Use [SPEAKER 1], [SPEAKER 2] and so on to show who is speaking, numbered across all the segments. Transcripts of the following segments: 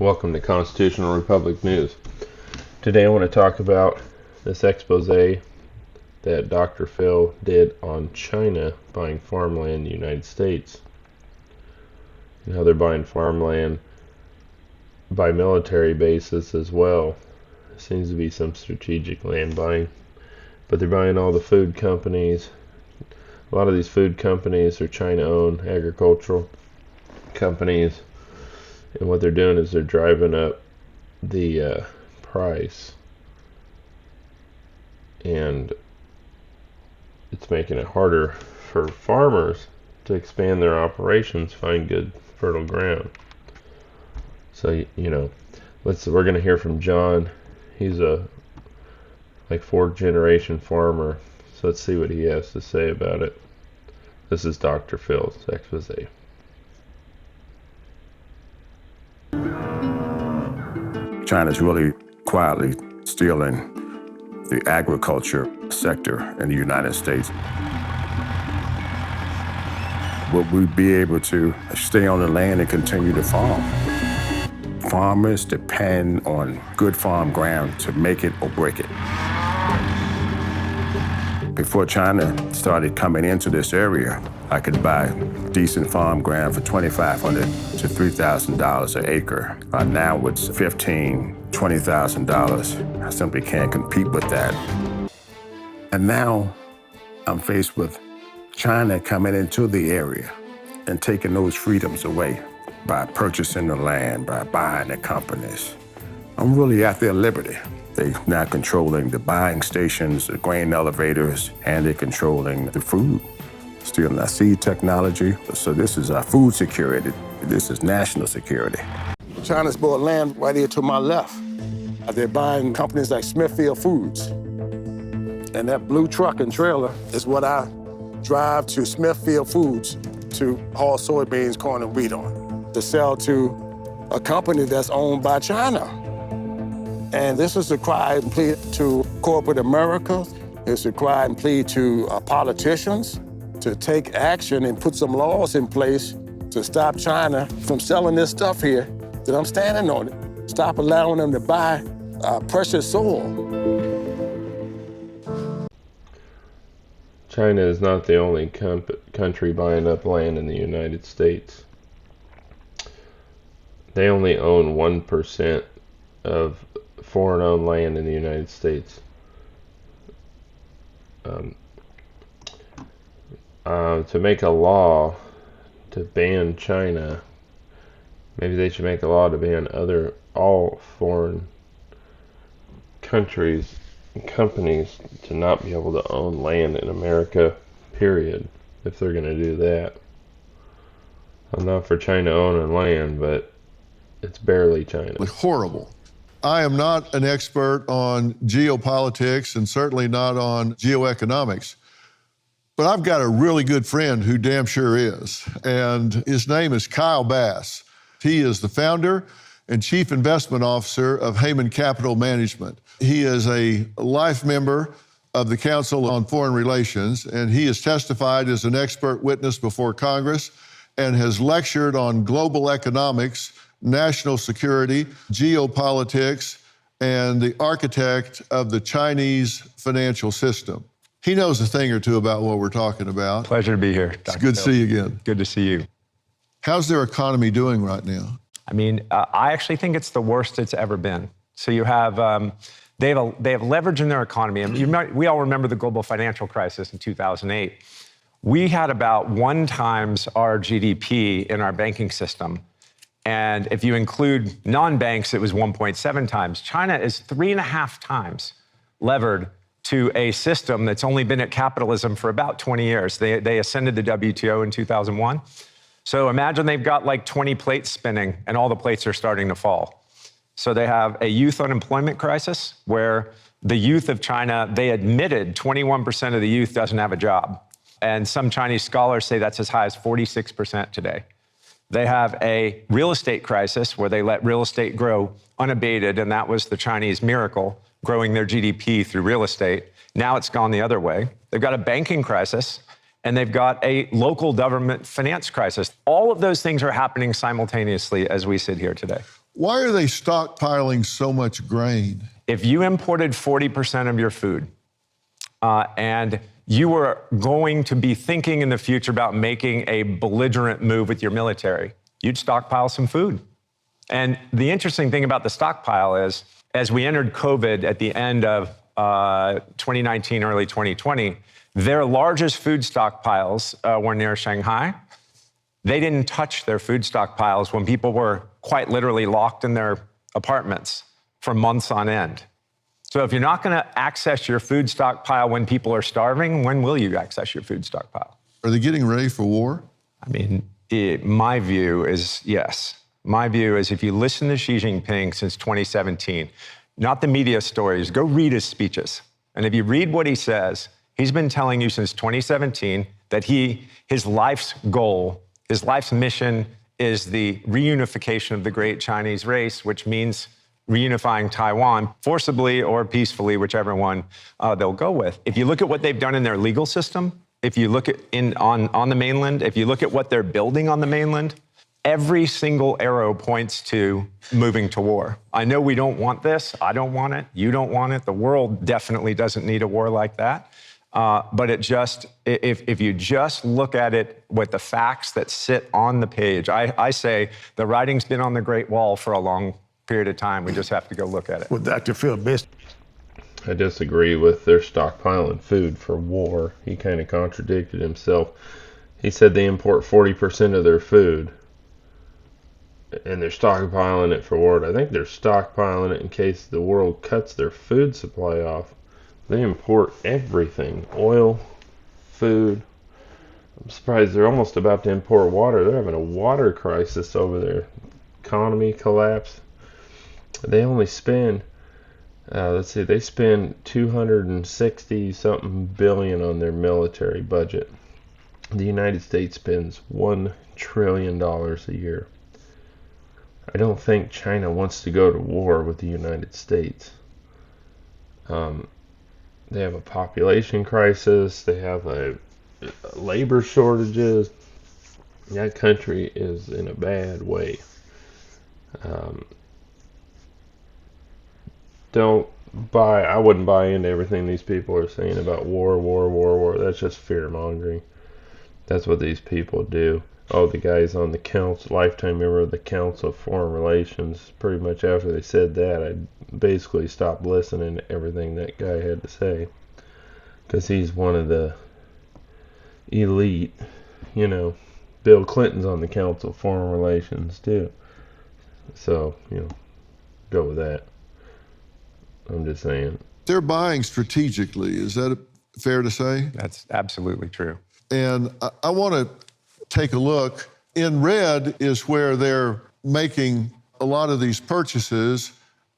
[SPEAKER 1] Welcome to Constitutional Republic News. Today I want to talk about this expose that Dr. Phil did on China buying farmland in the United States. And how they're buying farmland by military bases as well. There seems to be some strategic land buying. But they're buying all the food companies. A lot of these food companies are China-owned agricultural companies. And what they're doing is they're driving up the price, and it's making it harder for farmers to expand their operations, find good fertile ground. So we're going to hear from John. He's a fourth generation farmer. So let's see what he has to say about it. This is Dr. Phil's expose.
[SPEAKER 2] China's really quietly stealing the agriculture sector in the United States. Will we be able to stay on the land and continue to farm? Farmers depend on good farm ground to make it or break it. Before China started coming into this area, I could buy decent farm ground for $2,500 to $3,000 an acre. Now it's $15,000, $20,000. I simply can't compete with that. And now I'm faced with China coming into the area and taking those freedoms away by purchasing the land, by buying the companies. I'm really at their liberty. They're now controlling the buying stations, the grain elevators, and they're controlling the food. Stealing our seed technology. So this is our food security. This is national security. China's bought land right here to my left. They're buying companies like Smithfield Foods. And that blue truck and trailer is what I drive to Smithfield Foods to haul soybeans, corn, and wheat on, to sell to a company that's owned by China. And this is a cry and plea to corporate America. It's a cry and plea to politicians to take action and put some laws in place to stop China from selling this stuff here that I'm standing on it. Stop allowing them to buy precious soil.
[SPEAKER 1] China is not the only country buying up land in the United States. They only own 1% of foreign-owned land in the United States. To make a law to ban China, maybe they should make a law to ban all foreign countries and companies to not be able to own land in America, period, if they're going to do that. I'm not for China owning land, but it's barely China.
[SPEAKER 3] It's horrible. I am not an expert on geopolitics and certainly not on geoeconomics, but I've got a really good friend who damn sure is, and his name is Kyle Bass. He is the founder and chief investment officer of Heyman Capital Management. He is a life member of the Council on Foreign Relations, and he has testified as an expert witness before Congress and has lectured on global economics, national security, geopolitics, and the architect of the Chinese financial system. He knows a thing or two about what we're talking about.
[SPEAKER 4] Pleasure to be here, Dr.
[SPEAKER 3] It's good to see you again.
[SPEAKER 4] Good to see you.
[SPEAKER 3] How's their economy doing right now?
[SPEAKER 4] I mean, I actually think it's the worst it's ever been. So you have, they have leverage in their economy. And we all remember the global financial crisis in 2008. We had about 1 times our GDP in our banking system. And if you include non-banks, it was 1.7 times. China is 3.5 times levered to a system that's only been at capitalism for about 20 years. They ascended the WTO in 2001. So imagine they've got like 20 plates spinning and all the plates are starting to fall. So they have a youth unemployment crisis where the youth of China, they admitted 21% of the youth doesn't have a job. And some Chinese scholars say that's as high as 46% today. They have a real estate crisis where they let real estate grow unabated, and that was the Chinese miracle, growing their GDP through real estate. Now it's gone the other way. They've got a banking crisis, and they've got a local government finance crisis. All of those things are happening simultaneously as we sit here today.
[SPEAKER 3] Why are they stockpiling so much grain?
[SPEAKER 4] If you imported 40% of your food and you were going to be thinking in the future about making a belligerent move with your military, you'd stockpile some food. And the interesting thing about the stockpile is, as we entered COVID at the end of 2019, early 2020, their largest food stockpiles were near Shanghai. They didn't touch their food stockpiles when people were quite literally locked in their apartments for months on end. So if you're not going to access your food stockpile when people are starving, when will you access your food stockpile?
[SPEAKER 3] Are they getting ready for war?
[SPEAKER 4] I mean, my view is yes. My view is if you listen to Xi Jinping since 2017, not the media stories, go read his speeches. And if you read what he says, he's been telling you since 2017 that his life's goal, his life's mission is the reunification of the great Chinese race, which means reunifying Taiwan forcibly or peacefully, whichever one they'll go with. If you look at what they've done in their legal system, if you look at on the mainland, if you look at what they're building on the mainland, every single arrow points to moving to war. I know we don't want this. I don't want it. You don't want it. The world definitely doesn't need a war like that. But if you just look at it with the facts that sit on the page, I say the writing's been on the Great Wall for a long period of time. We just have to go look at it.
[SPEAKER 2] Well, Dr. Phil,
[SPEAKER 1] I disagree with their stockpiling food for war. He kind of contradicted himself. He said they import 40% of their food, and they're stockpiling it for war. I think they're stockpiling it in case the world cuts their food supply off. They import everything, oil, food. I'm surprised they're almost about to import water. They're having a water crisis over there. Economy collapse. They only spend, they spend 260 something billion on their military budget. The United States spends $1 trillion a year. I don't think China wants to go to war with the United States. They have a population crisis. They have a labor shortages. That country is in a bad way. I wouldn't buy into everything these people are saying about war. That's just fear mongering. That's what these people do. Oh, the guy's on the council, lifetime member of the Council of Foreign Relations. Pretty much after they said that, I basically stopped listening to everything that guy had to say. Because he's one of the elite, Bill Clinton's on the Council of Foreign Relations too. So, go with that. I'm just saying.
[SPEAKER 3] They're buying strategically. Is that fair to say?
[SPEAKER 4] That's absolutely true.
[SPEAKER 3] And I want to take a look. In red is where they're making a lot of these purchases,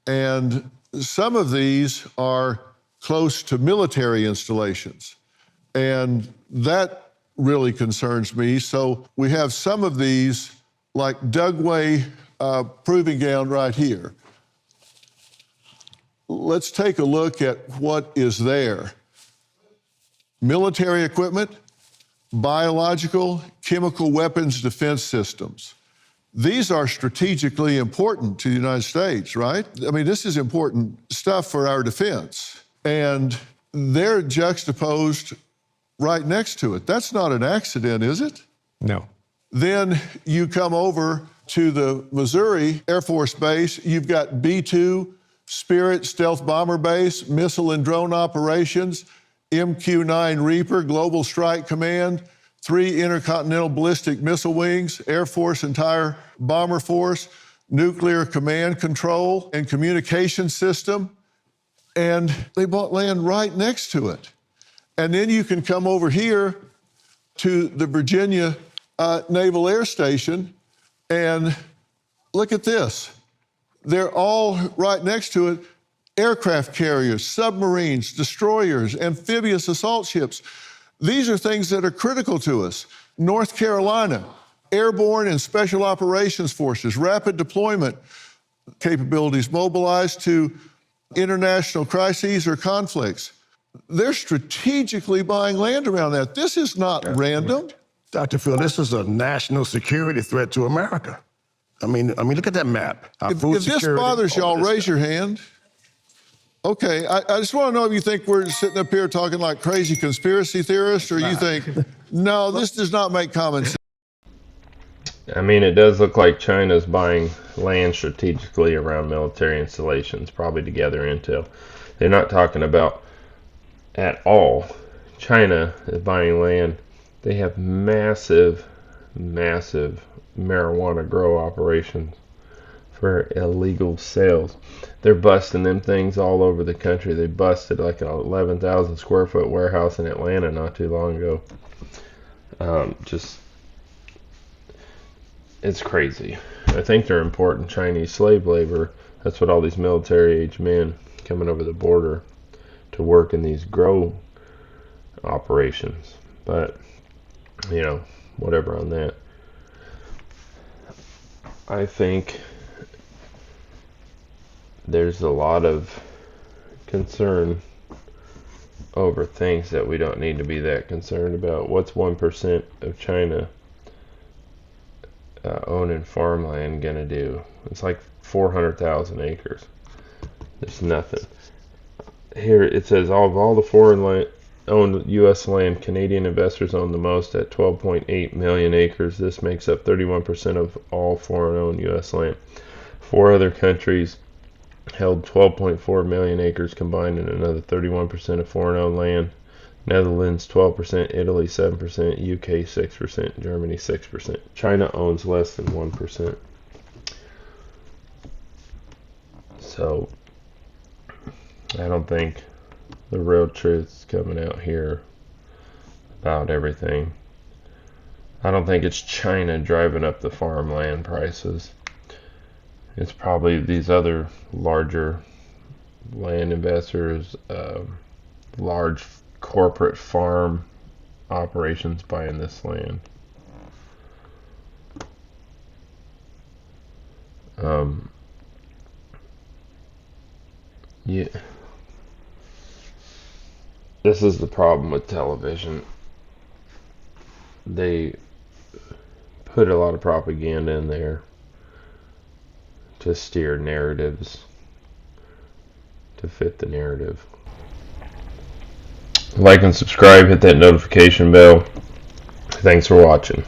[SPEAKER 3] and some of these are close to military installations. And that really concerns me. So we have some of these, like Dugway Proving Ground right here. Let's take a look at what is there. Military equipment, biological, chemical weapons defense systems. These are strategically important to the United States, right? I mean, this is important stuff for our defense. And they're juxtaposed right next to it. That's not an accident, is it?
[SPEAKER 4] No.
[SPEAKER 3] Then you come over to the Missouri Air Force Base. You've got B-2 Spirit Stealth Bomber Base, Missile and Drone Operations, MQ-9 Reaper, Global Strike Command, 3 Intercontinental Ballistic Missile Wings, Air Force Entire Bomber Force, Nuclear Command Control and Communication System, and they bought land right next to it. And then you can come over here to the Virginia Naval Air Station, and look at this. They're all right next to it. Aircraft carriers, submarines, destroyers, amphibious assault ships. These are things that are critical to us. North Carolina, airborne and special operations forces, rapid deployment capabilities mobilized to international crises or conflicts. They're strategically buying land around that. This is not random.
[SPEAKER 2] Dr. Phil, this is a national security threat to America. I mean, look at that map. Our food
[SPEAKER 3] If this
[SPEAKER 2] security,
[SPEAKER 3] bothers
[SPEAKER 2] all
[SPEAKER 3] y'all,
[SPEAKER 2] this
[SPEAKER 3] raise
[SPEAKER 2] stuff.
[SPEAKER 3] your hand. Okay, I just want to know if you think we're sitting up here talking like crazy conspiracy theorists, or you think, no, this does not make common sense.
[SPEAKER 1] I mean, it does look like China's buying land strategically around military installations, probably to gather intel. They're not talking about at all. China is buying land. They have massive, massive marijuana grow operations for illegal sales. They're busting them things all over the country. They busted like an 11,000 square foot warehouse in Atlanta not too long ago. It's crazy. I think they're importing Chinese slave labor. That's what all these military age men coming over the border to work in these grow operations. But, whatever on that. I think there's a lot of concern over things that we don't need to be that concerned about. What's 1% of China owning farmland gonna do? It's like 400,000 acres. There's nothing. Here it says of all the foreign owned U.S. land, Canadian investors own the most at 12.8 million acres. This makes up 31% of all foreign owned U.S. land. Four other countries held 12.4 million acres combined, and another 31% of foreign owned land. Netherlands 12%, Italy 7%, UK 6%, Germany 6%. China owns less than 1%. So I don't think the real truth's coming out here about everything. I don't think it's China driving up the farmland prices. It's probably these other larger land investors, large corporate farm operations buying this land. Yeah. This is the problem with television. They put a lot of propaganda in there to steer narratives, to fit the narrative. Like and subscribe, hit that notification bell. Thanks for watching.